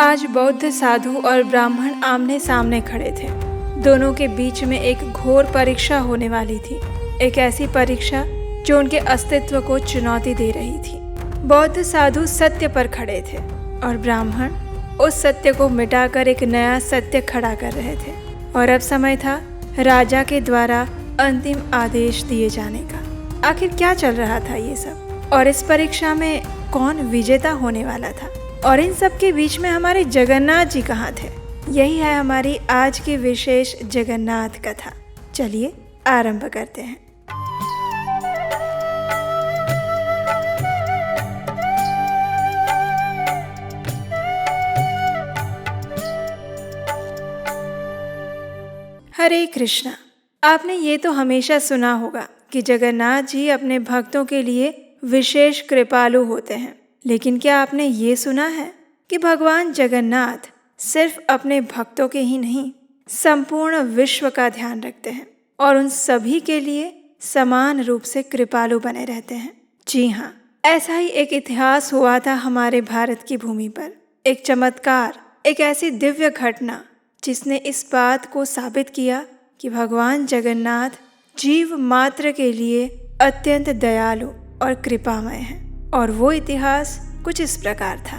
आज बौद्ध साधु और ब्राह्मण आमने सामने खड़े थे। दोनों के बीच में एक घोर परीक्षा होने वाली थी, एक ऐसी परीक्षा जो उनके अस्तित्व को चुनौती दे रही थी। बौद्ध साधु सत्य पर खड़े थे और ब्राह्मण उस सत्य को मिटाकर एक नया सत्य खड़ा कर रहे थे। और अब समय था राजा के द्वारा अंतिम आदेश दिए जाने का। आखिर क्या चल रहा था ये सब, और इस परीक्षा में कौन विजेता होने वाला था, और इन सब के बीच में हमारे जगन्नाथ जी कहाँ थे? यही है हमारी आज की विशेष जगन्नाथ कथा। चलिए आरंभ करते हैं। हरे कृष्णा। आपने ये तो हमेशा सुना होगा कि जगन्नाथ जी अपने भक्तों के लिए विशेष कृपालु होते हैं, लेकिन क्या आपने ये सुना है कि भगवान जगन्नाथ सिर्फ अपने भक्तों के ही नहीं, संपूर्ण विश्व का ध्यान रखते हैं और उन सभी के लिए समान रूप से कृपालु बने रहते हैं। जी हाँ, ऐसा ही एक इतिहास हुआ था हमारे भारत की भूमि पर। एक चमत्कार, एक ऐसी दिव्य घटना जिसने इस बात को साबित किया कि भगवान जगन्नाथ जीव मात्र के लिए अत्यंत दयालु और कृपामय हैं। और वो इतिहास कुछ इस प्रकार था।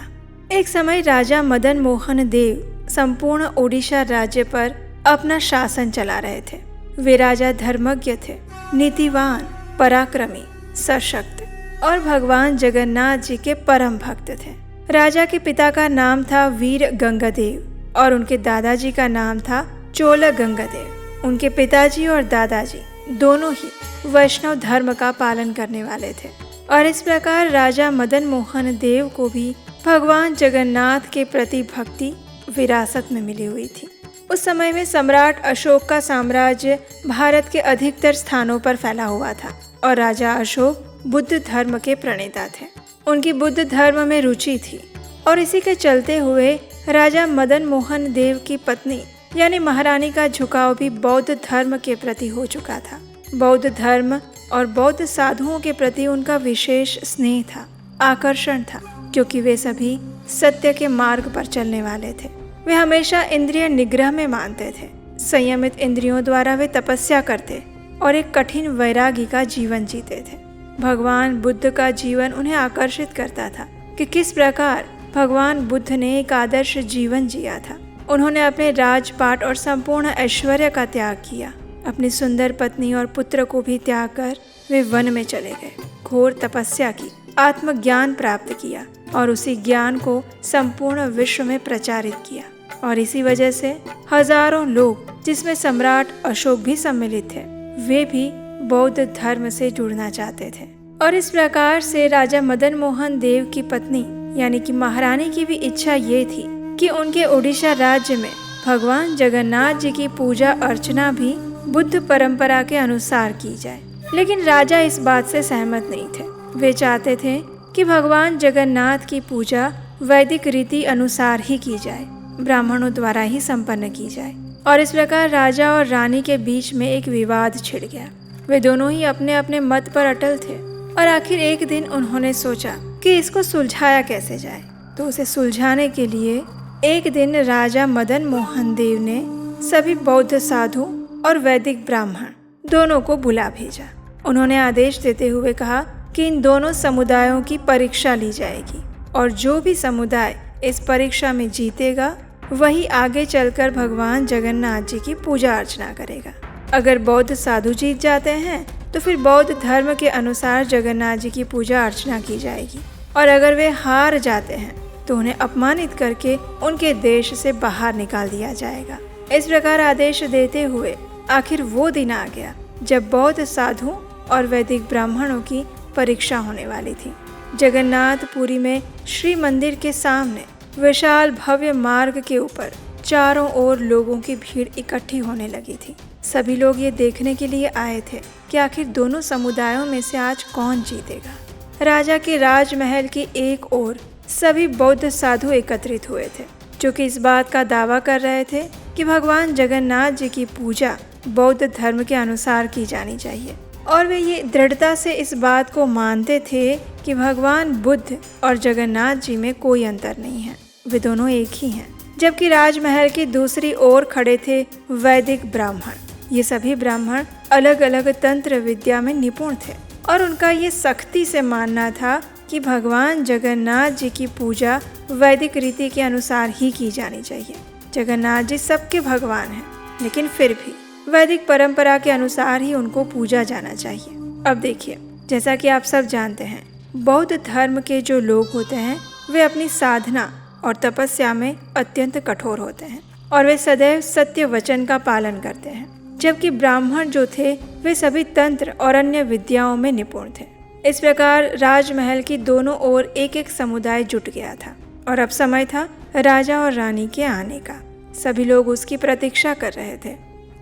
एक समय राजा मदन मोहन देव संपूर्ण ओडिशा राज्य पर अपना शासन चला रहे थे। वे राजा धर्मज्ञ थे, नीतिवान, पराक्रमी, सशक्त और भगवान जगन्नाथ जी के परम भक्त थे। राजा के पिता का नाम था वीर गंगादेव और उनके दादाजी का नाम था चोल गंगादेव। उनके पिताजी और दादाजी दोनों ही वैष्णव धर्म का पालन करने वाले थे और इस प्रकार राजा मदन मोहन देव को भी भगवान जगन्नाथ के प्रति भक्ति विरासत में मिली हुई थी। उस समय में सम्राट अशोक का साम्राज्य भारत के अधिकतर स्थानों पर फैला हुआ था और राजा अशोक बुद्ध धर्म के प्रणेता थे। उनकी बुद्ध धर्म में रुचि थी और इसी के चलते हुए राजा मदन मोहन देव की पत्नी यानी महारानी का झुकाव भी बौद्ध धर्म के प्रति हो चुका था। बौद्ध धर्म और बौद्ध साधुओं के प्रति उनका विशेष स्नेह था, आकर्षण था, क्योंकि वे सभी सत्य के मार्ग पर चलने वाले थे। वे हमेशा इंद्रिय निग्रह में मानते थे। संयमित इंद्रियों द्वारा वे तपस्या करते और एक कठिन वैरागी का जीवन जीते थे। भगवान बुद्ध का जीवन उन्हें आकर्षित करता था कि किस प्रकार भगवान बुद्ध ने एक आदर्श जीवन जिया था। उन्होंने अपने राजपाट और संपूर्ण ऐश्वर्य का त्याग किया। अपनी सुंदर पत्नी और पुत्र को भी त्याग कर वे वन में चले गए, घोर तपस्या की, आत्मज्ञान प्राप्त किया और उसी ज्ञान को संपूर्ण विश्व में प्रचारित किया। और इसी वजह से हजारों लोग, जिसमें सम्राट अशोक भी सम्मिलित थे, वे भी बौद्ध धर्म से जुड़ना चाहते थे। और इस प्रकार से राजा मदन मोहन देव की पत्नी यानी कि महारानी की भी इच्छा ये थी कि उनके ओडिशा राज्य में भगवान जगन्नाथ जी की पूजा अर्चना भी बुद्ध परंपरा के अनुसार की जाए। लेकिन राजा इस बात से सहमत नहीं थे। वे चाहते थे कि भगवान जगन्नाथ की पूजा वैदिक रीति अनुसार ही की जाए, ब्राह्मणों द्वारा ही संपन्न की जाए। और इस प्रकार राजा और रानी के बीच में एक विवाद छिड़ गया। वे दोनों ही अपने अपने मत पर अटल थे और आखिर एक दिन उन्होंने सोचा कि इसको सुलझाया कैसे जाए। तो उसे सुलझाने के लिए एक दिन राजा मदन मोहन देव ने सभी बौद्ध साधु और वैदिक ब्राह्मण दोनों को बुला भेजा। उन्होंने आदेश देते हुए कहा कि इन दोनों समुदायों की परीक्षा ली जाएगी और जो भी समुदाय इस परीक्षा में जीतेगा वही आगे चलकर भगवान जगन्नाथ जी की पूजा अर्चना करेगा। अगर बौद्ध साधु जीत जाते हैं तो फिर बौद्ध धर्म के अनुसार जगन्नाथ जी की पूजा अर्चना की जाएगी, और अगर वे हार जाते हैं तो उन्हें अपमानित करके उनके देश से बाहर निकाल दिया जाएगा। इस प्रकार आदेश देते हुए आखिर वो दिन आ गया जब बौद्ध साधु और वैदिक ब्राह्मणों की परीक्षा होने वाली थी। जगन्नाथपुरी में श्री मंदिर के सामने विशाल भव्य मार्ग के ऊपर चारों ओर लोगों की भीड़ इकट्ठी होने लगी थी। सभी लोग ये देखने के लिए आए थे कि आखिर दोनों समुदायों में से आज कौन जीतेगा। राजा के राजमहल की एक ओर सभी बौद्ध साधु एकत्रित हुए थे, जो कि इस बात का दावा कर रहे थे कि भगवान जगन्नाथ जी की पूजा बौद्ध धर्म के अनुसार की जानी चाहिए। और वे ये दृढ़ता से इस बात को मानते थे कि भगवान बुद्ध और जगन्नाथ जी में कोई अंतर नहीं है। वे दोनों एक ही हैं। जबकि राजमहल की दूसरी ओर खड़े थे वैदिक ब्राह्मण। ये सभी ब्राह्मण अलग अलग तंत्र विद्या में निपुण थे और उनका ये सख्ती से मानना था कि भगवान जगन्नाथ जी की पूजा वैदिक रीति के अनुसार ही की जानी चाहिए। जगन्नाथ जी सबके भगवान हैं, लेकिन फिर भी वैदिक परंपरा के अनुसार ही उनको पूजा जाना चाहिए। अब देखिए, जैसा कि आप सब जानते हैं, बौद्ध धर्म के जो लोग होते हैं वे अपनी साधना और तपस्या में अत्यंत कठोर होते हैं और वे सदैव सत्य वचन का पालन करते हैं। जबकि ब्राह्मण जो थे वे सभी तंत्र और अन्य विद्याओं में निपुण थे। इस प्रकार राजमहल की दोनों ओर एक एक समुदाय जुट गया था और अब समय था राजा और रानी के आने का। सभी लोग उसकी प्रतीक्षा कर रहे थे।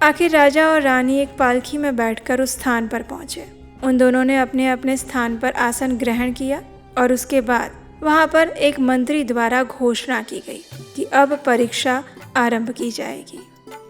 आखिर राजा और रानी एक पालकी में बैठकर उस स्थान पर पहुंचे। उन दोनों ने अपने अपने स्थान पर आसन ग्रहण किया और उसके बाद वहां पर एक मंत्री द्वारा घोषणा की गई कि अब परीक्षा आरंभ की जाएगी।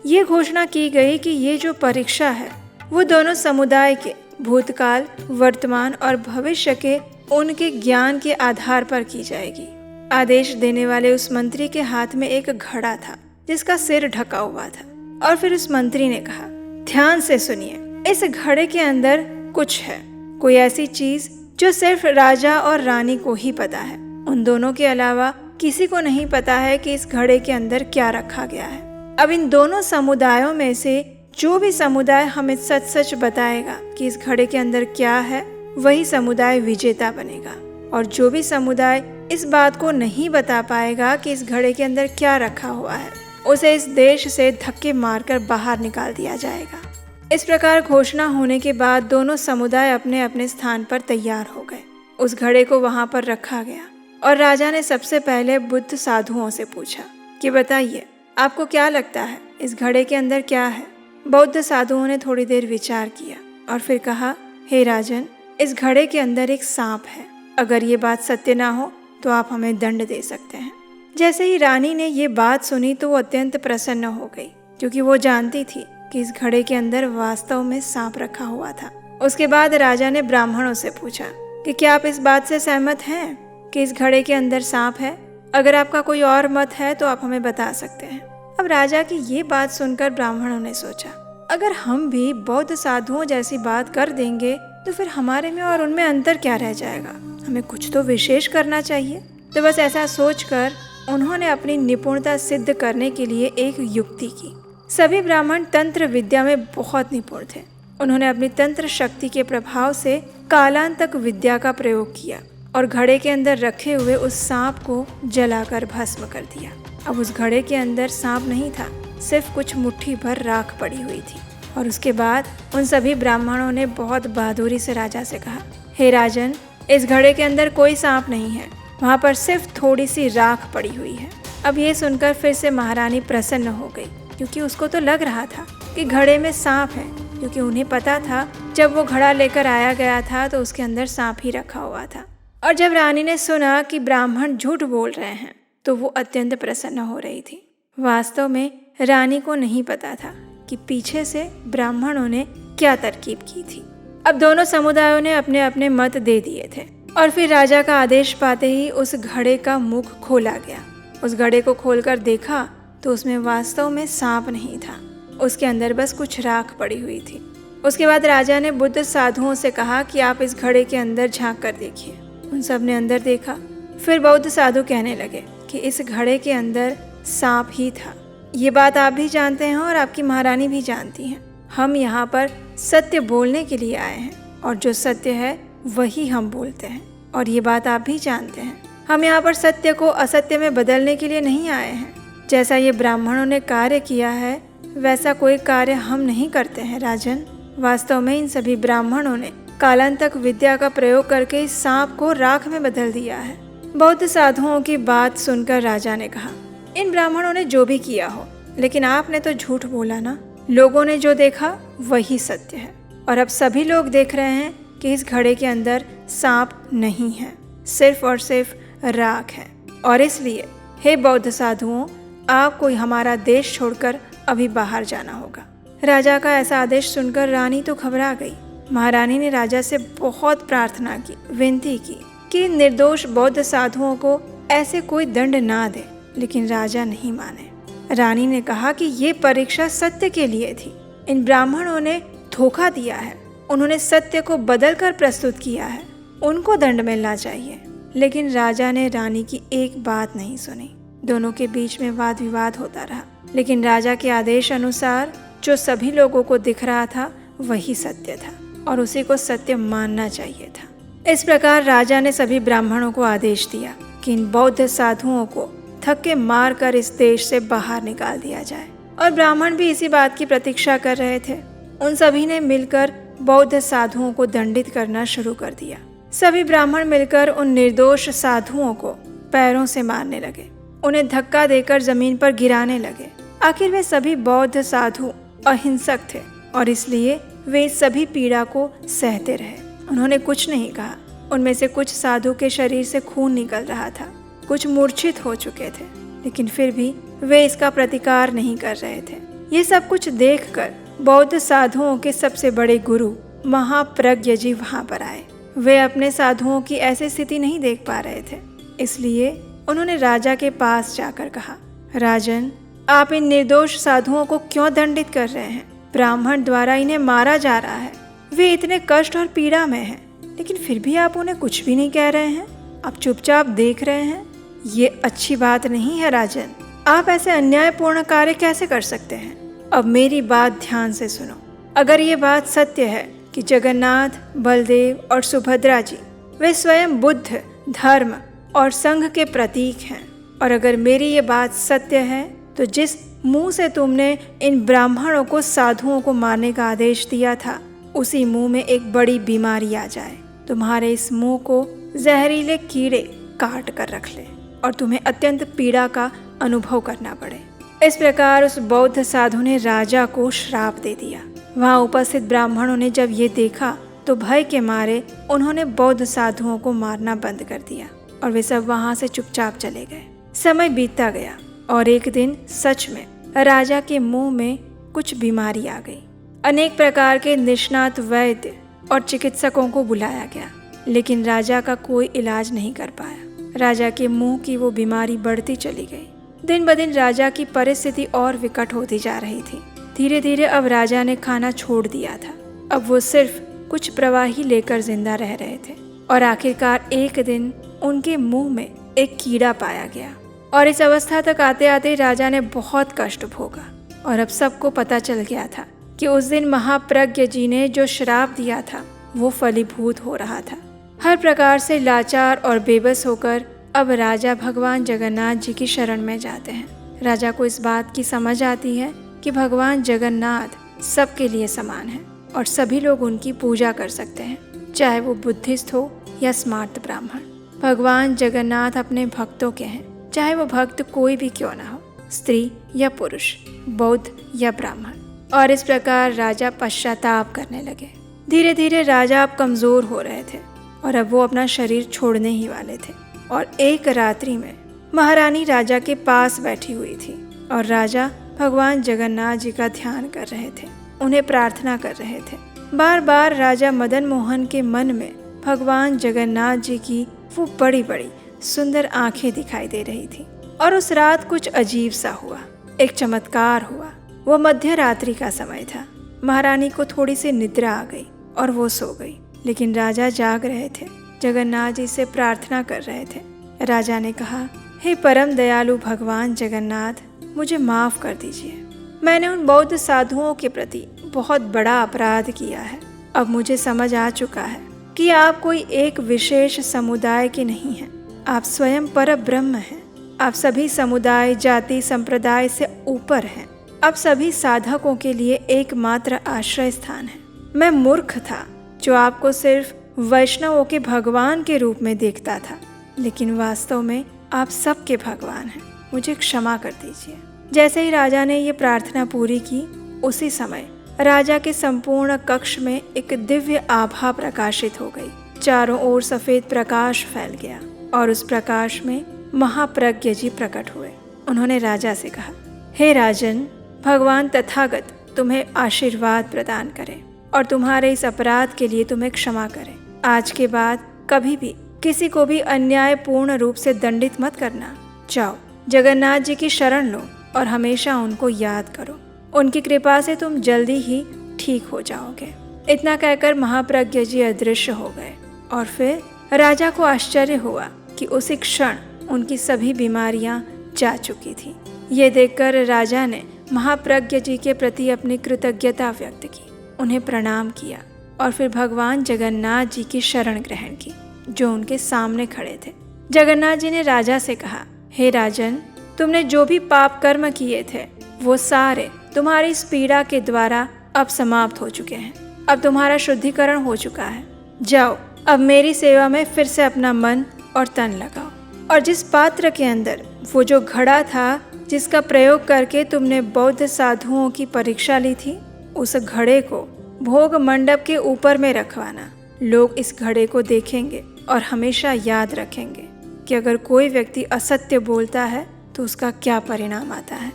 ये घोषणा की गई कि ये जो परीक्षा है वो दोनों समुदाय के भूतकाल, वर्तमान और भविष्य के उनके ज्ञान के आधार पर की जाएगी। आदेश देने वाले उस मंत्री के हाथ में एक घड़ा था जिसका सिर ढका हुआ था और फिर उस मंत्री ने कहा, ध्यान से सुनिए, इस घड़े के अंदर कुछ है, कोई ऐसी चीज जो सिर्फ राजा और रानी को ही पता है। उन दोनों के अलावा किसी को नहीं पता है कि इस घड़े के अंदर क्या रखा गया है। अब इन दोनों समुदायों में से जो भी समुदाय हमें सच सच बताएगा कि इस घड़े के अंदर क्या है, वही समुदाय विजेता बनेगा। और जो भी समुदाय इस बात को नहीं बता पाएगा कि इस घड़े के अंदर क्या रखा हुआ है, उसे इस देश से धक्के मारकर बाहर निकाल दिया जाएगा। इस प्रकार घोषणा होने के बाद दोनों समुदाय अपने अपने स्थान पर तैयार हो गए। उस घड़े को वहां पर रखा गया और राजा ने सबसे पहले बुद्ध साधुओं से पूछा कि बताइए, आपको क्या लगता है इस घड़े के अंदर क्या है? बौद्ध साधुओं ने थोड़ी देर विचार किया और फिर कहा, हे राजन, इस घड़े के अंदर एक सांप है। अगर ये बात सत्य ना हो तो आप हमें दंड दे सकते हैं। जैसे ही रानी ने ये बात सुनी तो वो अत्यंत प्रसन्न हो गई, क्योंकि वो जानती थी कि इस घड़े के अंदर वास्तव में सांप रखा हुआ था। उसके बाद राजा ने ब्राह्मणों से पूछा कि क्या आप इस बात से सहमत हैं कि इस घड़े के अंदर सांप है? अगर आपका कोई और मत है तो आप हमें बता सकते हैं। अब राजा की ये बात सुनकर ब्राह्मणों ने सोचा, अगर हम भी बौद्ध साधुओं जैसी बात कर देंगे तो फिर हमारे में और उनमें अंतर क्या रह जाएगा? हमें कुछ तो विशेष करना चाहिए। तो बस ऐसा सोचकर उन्होंने अपनी निपुणता सिद्ध करने के लिए एक युक्ति की। सभी ब्राह्मण तंत्र विद्या में बहुत निपुण थे। उन्होंने अपनी तंत्र शक्ति के प्रभाव से कालांतक विद्या का प्रयोग किया और घड़े के अंदर रखे हुए उस सांप को जलाकर भस्म कर दिया। अब उस घड़े के अंदर सांप नहीं था, सिर्फ कुछ मुट्ठी भर राख पड़ी हुई थी। और उसके बाद उन सभी ब्राह्मणों ने बहुत बहादुरी से राजा से कहा, हे राजन, इस घड़े के अंदर कोई सांप नहीं है, वहाँ पर सिर्फ थोड़ी सी राख पड़ी हुई है। अब ये सुनकर फिर से महारानी प्रसन्न हो गई, क्योंकि उसको तो लग रहा था कि घड़े में सांप है, क्योंकि उन्हें पता था जब वो घड़ा लेकर आया गया था तो उसके अंदर सांप ही रखा हुआ था। और जब रानी ने सुना कि ब्राह्मण झूठ बोल रहे हैं तो वो अत्यंत प्रसन्न हो रही थी। वास्तव में रानी को नहीं पता था कि पीछे से ब्राह्मणों ने क्या तरकीब की थी। अब दोनों समुदायों ने अपने अपने मत दे दिए थे और फिर राजा का आदेश पाते ही उस घड़े का मुख खोला गया। उस घड़े को खोलकर देखा तो उसमें वास्तव में सांप नहीं था, उसके अंदर बस कुछ राख पड़ी हुई थी। उसके बाद राजा ने बुद्ध साधुओं से कहा कि आप इस घड़े के अंदर झांक कर देखिए। उन सब ने अंदर देखा। फिर बौद्ध साधु कहने लगे कि इस घड़े के अंदर सांप ही था। ये बात आप भी जानते हैं और आपकी महारानी भी जानती हैं। हम यहाँ पर सत्य बोलने के लिए आए हैं और जो सत्य है वही हम बोलते हैं, और ये बात आप भी जानते हैं। हम यहाँ पर सत्य को असत्य में बदलने के लिए नहीं आए हैं। जैसा ये ब्राह्मणों ने कार्य किया है वैसा कोई कार्य हम नहीं करते हैं राजन। वास्तव में इन सभी ब्राह्मणों ने कालांतक विद्या का प्रयोग करके इस सांप को राख में बदल दिया है। बौद्ध साधुओं की बात सुनकर राजा ने कहा, इन ब्राह्मणों ने जो भी किया हो, लेकिन आपने तो झूठ बोला ना। लोगों ने जो देखा वही सत्य है और अब सभी लोग देख रहे हैं कि इस घड़े के अंदर सांप नहीं है, सिर्फ और सिर्फ राख है। और इसलिए हे बौद्ध साधुओं, आपको हमारा देश छोड़कर अभी बाहर जाना होगा। राजा का ऐसा आदेश सुनकर रानी तो घबरा गई। महारानी ने राजा से बहुत प्रार्थना की, विनती की कि निर्दोष बौद्ध साधुओं को ऐसे कोई दंड ना दे। लेकिन राजा नहीं माने। रानी ने कहा कि ये परीक्षा सत्य के लिए थी। इन ब्राह्मणों ने धोखा दिया है, उन्होंने सत्य को बदल कर प्रस्तुत किया है, उनको दंड मिलना चाहिए। लेकिन राजा ने रानी की एक बात नहीं सुनी। दोनों के बीच में वाद विवाद होता रहा, लेकिन राजा के आदेश अनुसार जो सभी लोगों को दिख रहा था वही सत्य था और उसी को सत्य मानना चाहिए था। इस प्रकार राजा ने सभी ब्राह्मणों को आदेश दिया कि इन बौद्ध साधुओं को थक्के मार कर इस देश से बाहर निकाल दिया जाए। और ब्राह्मण भी इसी बात की प्रतीक्षा कर रहे थे। उन सभी ने मिलकर बौद्ध साधुओं को दंडित करना शुरू कर दिया। सभी ब्राह्मण मिलकर उन निर्दोष साधुओं को पैरों से मारने लगे, उन्हें धक्का देकर जमीन पर गिराने लगे। आखिर वे सभी बौद्ध साधु अहिंसक थे और इसलिए वे सभी पीड़ा को सहते रहे। उन्होंने कुछ नहीं कहा। उनमें से कुछ साधु के शरीर से खून निकल रहा था, कुछ मूर्छित हो चुके थे, लेकिन फिर भी वे इसका प्रतिकार नहीं कर रहे थे। ये सब कुछ देखकर बौद्ध साधुओं के सबसे बड़े गुरु महाप्रज्ञ जी वहां पर आए। वे अपने साधुओं की ऐसी स्थिति नहीं देख पा रहे थे, इसलिए उन्होंने राजा के पास जाकर कहा, राजन, आप इन निर्दोष साधुओं को क्यों दंडित कर रहे हैं? ब्राह्मण द्वारा इन्हें मारा जा रहा है। वे इतने कष्ट और पीड़ा में हैं, लेकिन फिर भी आप उन्हें कुछ भी नहीं कह रहे हैं। आप चुपचाप देख रहे हैं। ये अच्छी बात नहीं है राजन। आप ऐसे अन्यायपूर्ण कार्य कैसे कर सकते हैं? अब मेरी बात ध्यान से सुनो। अगर ये बात सत्य है कि जगन्नाथ, बलदेव और सुभद्रा जी वे स्वयं बुद्ध, धर्म और संघ के प्रतीक हैं, और अगर मेरी ये बात सत्य है तो जिस मुंह से तुमने इन ब्राह्मणों को, साधुओं को मारने का आदेश दिया था, उसी मुंह में एक बड़ी बीमारी आ जाए, तुम्हारे इस मुंह को जहरीले कीड़े काट कर रख ले और तुम्हें अत्यंत पीड़ा का अनुभव करना पड़े। इस प्रकार उस बौद्ध साधु ने राजा को श्राप दे दिया। वहां उपस्थित ब्राह्मणों ने जब ये देखा तो भय के मारे उन्होंने बौद्ध साधुओं को मारना बंद कर दिया और वे सब वहां से चुपचाप चले गए। समय बीतता गया और एक दिन सच में राजा के मुंह में कुछ बीमारी आ गई। अनेक प्रकार के निष्णात वैद्य और चिकित्सकों को बुलाया गया, लेकिन राजा का कोई इलाज नहीं कर पाया। राजा के मुंह की वो बीमारी बढ़ती चली गई। दिन ब दिन राजा की परिस्थिति और विकट होती जा रही थी। धीरे धीरे अब राजा ने खाना छोड़ दिया था। अब वो सिर्फ कुछ प्रवाही लेकर जिंदा रह रहे थे और आखिरकार एक दिन उनके मुंह में एक कीड़ा पाया गया। और इस अवस्था तक आते आते राजा ने बहुत कष्ट भोगा और अब सबको पता चल गया था कि उस दिन महाप्रज्ञ जी ने जो श्राप दिया था वो फलीभूत हो रहा था। हर प्रकार से लाचार और बेबस होकर अब राजा भगवान जगन्नाथ जी की शरण में जाते हैं। राजा को इस बात की समझ आती है कि भगवान जगन्नाथ सबके लिए समान है और सभी लोग उनकी पूजा कर सकते हैं, चाहे वो बुद्धिस्ट हो या स्मार्त ब्राह्मण। भगवान जगन्नाथ अपने भक्तों के हैं, चाहे वो भक्त कोई भी क्यों ना हो, स्त्री या पुरुष, बौद्ध या ब्राह्मण। और इस प्रकार राजा पश्चाताप करने लगे। धीरे धीरे राजा अब कमजोर हो रहे थे और अब वो अपना शरीर छोड़ने ही वाले थे। और एक रात्रि में महारानी राजा के पास बैठी हुई थी और राजा भगवान जगन्नाथ जी का ध्यान कर रहे थे, उन्हें प्रार्थना कर रहे थे। बार बार राजा मदन मोहन के मन में भगवान जगन्नाथ जी की वो बड़ी बड़ी सुंदर आंखें दिखाई दे रही थी। और उस रात कुछ अजीब सा हुआ, एक चमत्कार हुआ। वो मध्य रात्रि का समय था। महारानी को थोड़ी सी निद्रा आ गई और वो सो गई, लेकिन राजा जाग रहे थे, जगन्नाथ जी से प्रार्थना कर रहे थे। राजा ने कहा, हे परम दयालु भगवान जगन्नाथ, मुझे माफ कर दीजिए। मैंने उन बौद्ध साधुओं के प्रति बहुत बड़ा अपराध किया है। अब मुझे समझ आ चुका है कि आप कोई एक विशेष समुदाय के नहीं हैं, आप स्वयं पर ब्रह्म हैं। आप सभी समुदाय, जाति, संप्रदाय से ऊपर हैं। आप सभी साधकों के लिए एकमात्र आश्रय स्थान है। मैं मूर्ख था जो आपको सिर्फ वैष्णवों के भगवान के रूप में देखता था, लेकिन वास्तव में आप सबके भगवान हैं। मुझे क्षमा कर दीजिए। जैसे ही राजा ने ये प्रार्थना पूरी की, उसी समय राजा के संपूर्ण कक्ष में एक दिव्य आभा प्रकाशित हो गई। चारों ओर सफेद प्रकाश फैल गया और उस प्रकाश में महाप्रज्ञ जी प्रकट हुए। उन्होंने राजा से कहा, हे राजन, भगवान तथागत तुम्हें आशीर्वाद प्रदान करें और तुम्हारे इस अपराध के लिए तुम्हें क्षमा करें। आज के बाद कभी भी किसी को भी अन्यायपूर्ण रूप से दंडित मत करना। जाओ, जगन्नाथ जी की शरण लो और हमेशा उनको याद करो। उनकी कृपा से तुम जल्दी ही ठीक हो जाओगे। इतना कहकर महाप्रज्ञ जी अदृश्य हो गए और फिर राजा को आश्चर्य हुआ कि उसी क्षण उनकी सभी बीमारियां जा चुकी थी। ये देखकर राजा ने महाप्रज्ञ जी के प्रति अपनी कृतज्ञता व्यक्त की, उन्हें प्रणाम किया और फिर भगवान जगन्नाथ जी की शरण ग्रहण की जो उनके सामने खड़े थे। जगन्नाथ जी ने राजा से कहा, हे राजन, तुमने जो भी पाप कर्म किए थे वो सारे तुम्हारी इस पीड़ा के द्वारा अब समाप्त हो चुके हैं। अब तुम्हारा शुद्धिकरण हो चुका है। जाओ, अब मेरी सेवा में फिर से अपना मन और तन लगाओ। और जिस पात्र के अंदर वो जो घड़ा था जिसका प्रयोग करके तुमने बौद्ध साधुओं की परीक्षा ली थी, उस घड़े को भोग मंडप के ऊपर में रखवाना। लोग इस घड़े को देखेंगे और हमेशा याद रखेंगे कि अगर कोई व्यक्ति असत्य बोलता है तो उसका क्या परिणाम आता है।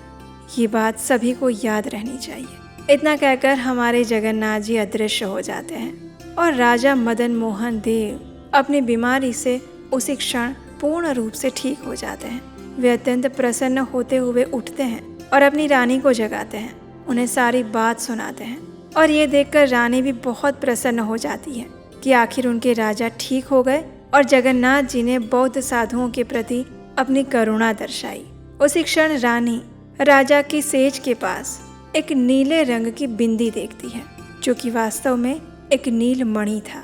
ये बात सभी को याद रहनी चाहिए। इतना कहकर हमारे जगन्नाथ जी अदृश्य हो जाते हैं और राजा मदन मोहन देव अपनी बीमारी से उसी क्षण पूर्ण रूप से ठीक हो जाते हैं। वे अत्यंत प्रसन्न होते हुए उठते हैं और अपनी रानी को जगाते हैं, उन्हें सारी बात सुनाते हैं और ये देखकर रानी भी बहुत प्रसन्न हो जाती है कि आखिर उनके राजा ठीक हो गए और जगन्नाथ जी ने बौद्ध साधुओं के प्रति अपनी करुणा दर्शाई। उसी क्षण रानी राजा की सेज के पास एक नीले रंग की बिंदी देखती है जो कि वास्तव में एक नीलमणि था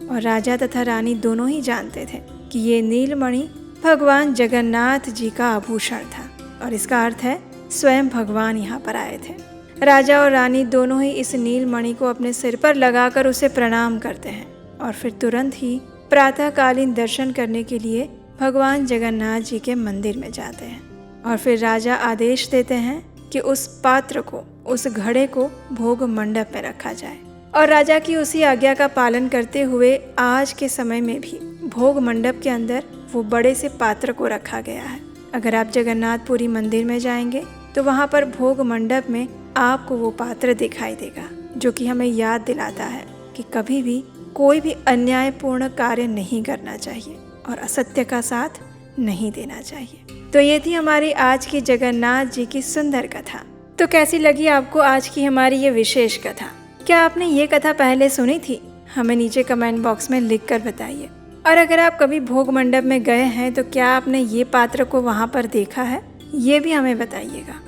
और राजा तथा रानी दोनों ही जानते थे कि ये नीलमणि भगवान जगन्नाथ जी का आभूषण था और इसका अर्थ है स्वयं भगवान यहाँ पर आए थे। राजा और रानी दोनों ही इस नीलमणि को अपने सिर पर लगाकर उसे प्रणाम करते हैं और फिर तुरंत ही प्रातःकालीन दर्शन करने के लिए भगवान जगन्नाथ जी के मंदिर में जाते हैं। और फिर राजा आदेश देते हैं कि उस पात्र को, उस घड़े को भोग मंडप में रखा जाए और राजा की उसी आज्ञा का पालन करते हुए आज के समय में भी भोग मंडप के अंदर वो बड़े से पात्र को रखा गया है। अगर आप जगन्नाथपुरी मंदिर में जाएंगे तो वहाँ पर भोग मंडप में आपको वो पात्र दिखाई देगा जो कि हमें याद दिलाता है कि कभी भी कोई भी अन्यायपूर्ण कार्य नहीं करना चाहिए और असत्य का साथ नहीं देना चाहिए। तो ये थी हमारी आज की जगन्नाथ जी की सुंदर कथा। तो कैसी लगी आपको आज की हमारी ये विशेष कथा? क्या आपने ये कथा पहले सुनी थी? हमें नीचे कमेंट बॉक्स में लिख कर बताइए। और अगर आप कभी भोग मंडप में गए हैं तो क्या आपने ये पात्र को वहाँ पर देखा है? ये भी हमें बताइएगा।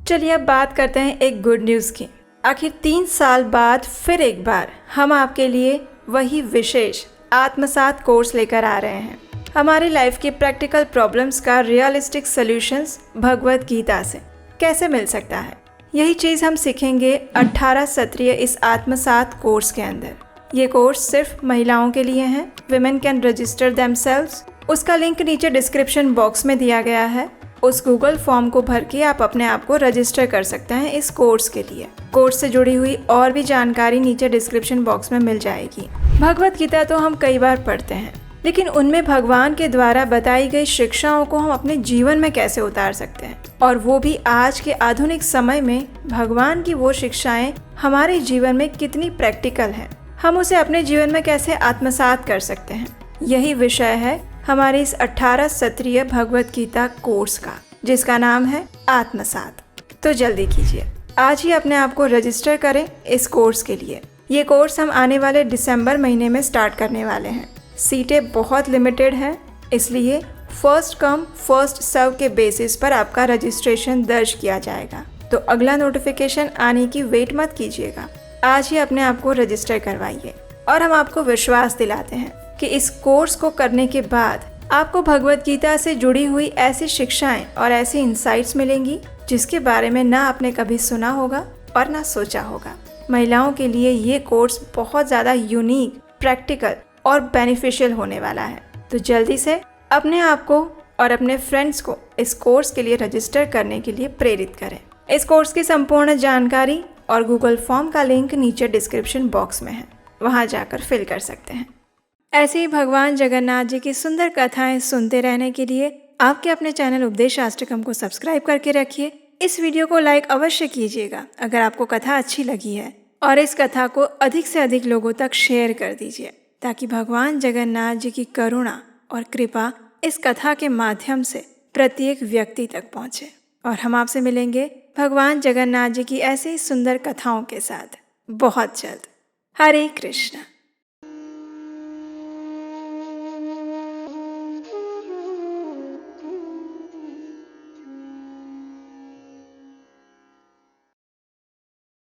चलिए अब बात करते हैं एक गुड न्यूज़ की। आखिर 3 साल बाद फिर एक बार हम आपके लिए वही विशेष आत्मसात कोर्स लेकर आ रहे हैं। हमारी लाइफ की प्रैक्टिकल प्रॉब्लम्स का रियलिस्टिक सॉल्यूशंस भगवत गीता से कैसे मिल सकता है, यही चीज़ हम सीखेंगे 18 सत्रीय इस आत्मसात कोर्स के अंदर। ये कोर्स सिर्फ महिलाओं के लिए है। Women can register themselves. उसका लिंक नीचे डिस्क्रिप्शन बॉक्स में दिया गया है। उस गूगल फॉर्म को भर के आप अपने आप को रजिस्टर कर सकते हैं इस कोर्स के लिए। कोर्स से जुड़ी हुई और भी जानकारी नीचे डिस्क्रिप्शन बॉक्स में मिल जाएगी। भगवत गीता तो हम कई बार पढ़ते हैं, लेकिन उनमें भगवान के द्वारा बताई गई शिक्षाओं को हम अपने जीवन में कैसे उतार सकते हैं, और वो भी आज के आधुनिक समय में भगवान की वो शिक्षाएं हमारे जीवन में कितनी प्रैक्टिकल हैं, हम उसे अपने जीवन में कैसे आत्मसात कर सकते हैं। यही विषय है हमारे इस 18 सत्रीय भगवत गीता कोर्स का, जिसका नाम है आत्मसात। तो जल्दी कीजिए, आज ही अपने आप को रजिस्टर करें इस कोर्स के लिए। ये कोर्स हम आने वाले दिसंबर महीने में स्टार्ट करने वाले हैं। सीटें बहुत लिमिटेड हैं, इसलिए फर्स्ट कम फर्स्ट सर्व के बेसिस पर आपका रजिस्ट्रेशन दर्ज किया जाएगा। तो अगला नोटिफिकेशन आने की वेट मत कीजिएगा, आज ही अपने आप को रजिस्टर करवाइए। और हम आपको विश्वास दिलाते हैं कि इस कोर्स को करने के बाद आपको भगवत गीता से जुड़ी हुई ऐसी शिक्षाएं और ऐसी इंसाइट्स मिलेंगी जिसके बारे में ना आपने कभी सुना होगा और ना सोचा होगा। महिलाओं के लिए ये कोर्स बहुत ज़्यादा यूनिक, प्रैक्टिकल और बेनिफिशियल होने वाला है। तो जल्दी से अपने आप को और अपने फ्रेंड्स को इस कोर्स के लिए रजिस्टर करने के लिए प्रेरित करें। इस कोर्स की संपूर्ण जानकारी और गूगल फॉर्म का लिंक नीचे डिस्क्रिप्शन बॉक्स में है, वहां जाकर फिल कर सकते हैं। ऐसे ही भगवान जगन्नाथ जी की सुंदर कथाएं सुनते रहने के लिए आपके अपने चैनल उपदेशाष्टकम को सब्सक्राइब करके रखिए। इस वीडियो को लाइक अवश्य कीजिएगा अगर आपको कथा अच्छी लगी है, और इस कथा को अधिक से अधिक लोगों तक शेयर कर दीजिए ताकि भगवान जगन्नाथ जी की करुणा और कृपा इस कथा के माध्यम से प्रत्येक व्यक्ति तक पहुँचे। और हम आपसे मिलेंगे भगवान जगन्नाथ जी की ऐसे ही सुंदर कथाओं के साथ बहुत जल्द। हरे कृष्ण।